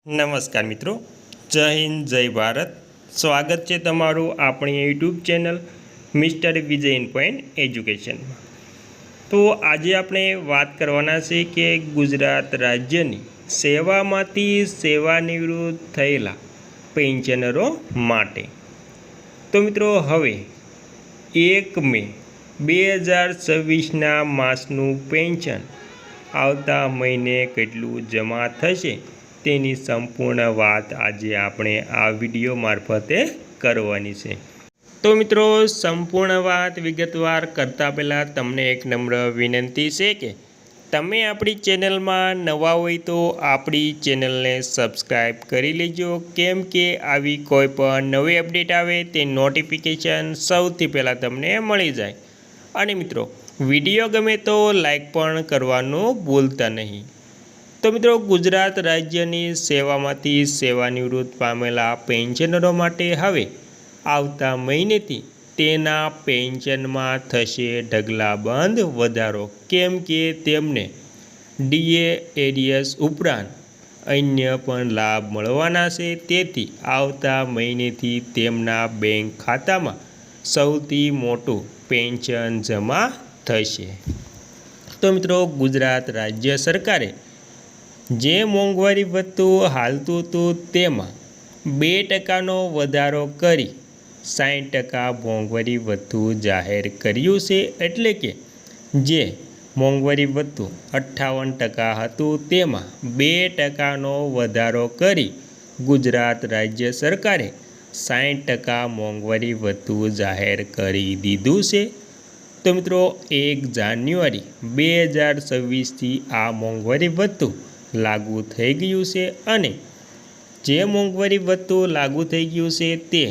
નમસ્કાર મિત્રો, જય હિન્દ, જય ભારત. સ્વાગત છે તમારું આપણી YouTube channel mister Vijayan point એજ્યુકેશનમાં. તો આજે આપણે વાત કરવાના છે કે ગુજરાત રાજ્યની સેવામાંથી સેવાનિવૃત્ત થયેલા પેન્શનરો માટે. તો મિત્રો, હવે 1 મે 2026ના માસનું પેન્શન આવતા મહિને કેટલું જમા થશે તેની સંપૂર્ણ વાત આજે આપણે આ વિડીયો મારફતે કરવાની છે. તો મિત્રો, સંપૂર્ણ વાત વિગતવાર કરતાં પહેલાં તમને એક નમ્ર વિનંતી છે કે તમે આપણી ચેનલમાં નવા હોય તો આપણી ચેનલને સબસ્ક્રાઈબ કરી લેજો, કેમ કે આવી કોઈ પણ નવી અપડેટ આવે તે નોટિફિકેશન સૌથી પહેલાં તમને મળી જાય. અને મિત્રો, વિડીયો ગમે તો લાઈક પણ કરવાનું ભૂલતા નહીં. તો મિત્રો, ગુજરાત રાજ્યની સેવામાંથી સેવાનિવૃત્ત પામેલા પેન્શનરો માટે હવે આવતા મહિનેથી તેના પેન્શનમાં થશે ઢગલાબંધ વધારો, કેમ કે તેમને ડીએ એરિયસ ઉપરાંત અન્ય પણ લાભ મળવાના છે. તેથી આવતા મહિનેથી તેમના બેંક ખાતામાં સૌથી મોટું પેન્શન જમા થશે. તો મિત્રો, ગુજરાત રાજ્ય સરકારે જે મોંઘવારી ભથ્થું હાલતું હતું તેમાં 2% વધારો કરી 60% મોંઘવારી ભથ્થું જાહેર કર્યું છે. એટલે કે જે મોંઘવારી ભથ્થું 58% હતું તેમાં 2% વધારો કરી ગુજરાત રાજ્ય સરકારે 60% મોંઘવારી ભથ્થું જાહેર કરી દીધું છે. તો મિત્રો, 1 જાન્યુઆરી 2026થી આ મોંઘવારી ભથ્થું લાગુ થઈ ગયું છે. અને જે મોંઘવારી ભથ્થું લાગુ થઈ ગયું છે તે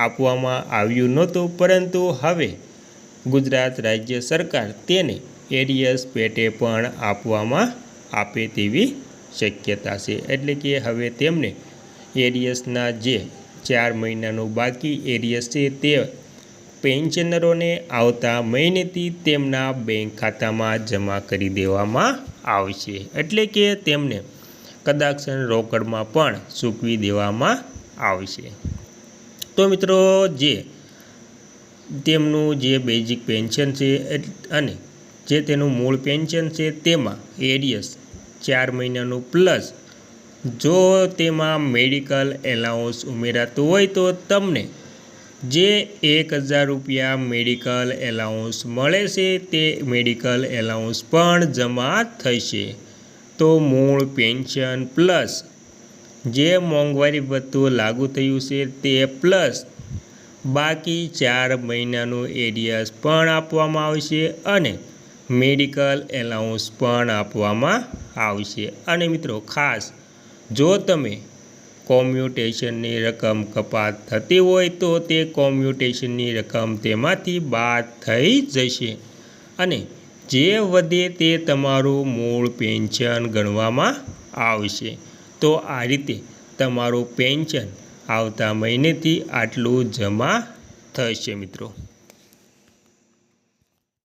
આપવામાં આવ્યું નહોતું, પરંતુ હવે ગુજરાત રાજ્ય સરકાર તેને એરિયસ પેટે પણ આપે તેવી શક્યતા છે. એટલે કે હવે તેમને એરિયસના જે 4 મહિનાનું બાકી એરિયસ છે તે પેન્શનરોને આવતા મહિનેથી તેમના બેંક ખાતામાં જમા કરી દેવામાં આવશે. એટલે કે તેમને કદાચ રોકડમાં પણ ચૂકવી દેવામાં આવશે. તો મિત્રો, જે તેમનું જે બેઝિક પેન્શન છે અને જે તેનું મૂળ પેન્શન છે તેમાં એરિયસ 4 મહિનાનું પ્લસ જો તેમાં મેડિકલ એલાઉન્સ ઉમેરાતું હોય તો તમને જે 1000 રૂપિયા મેડિકલ એલાઉન્સ મળે છે તે મેડિકલ એલાઉન્સ પણ જમા થશે. તો મૂળ પેન્શન પ્લસ જે મોંઘવારી ભથ્થું લાગુ થયું છે તે પ્લસ બાકી 4 મહિનાનું એરિયસ પણ આપવામાં આવશે અને મેડિકલ એલાઉન્સ પણ આપવામાં આવશે. અને મિત્રો, ખાસ જો તમે કોમ્યુટેશનની રકમ કપાત થતી હોય તો તે કોમ્યુટેશનની રકમ તેમાંથી બાદ થઈ જશે અને જે વધે તે તમારું મૂળ પેન્શન ગણવામાં આવશે. તો આ રીતે તમારું પેન્શન આવતા મહિનેથી આટલું જમા થશે મિત્રો.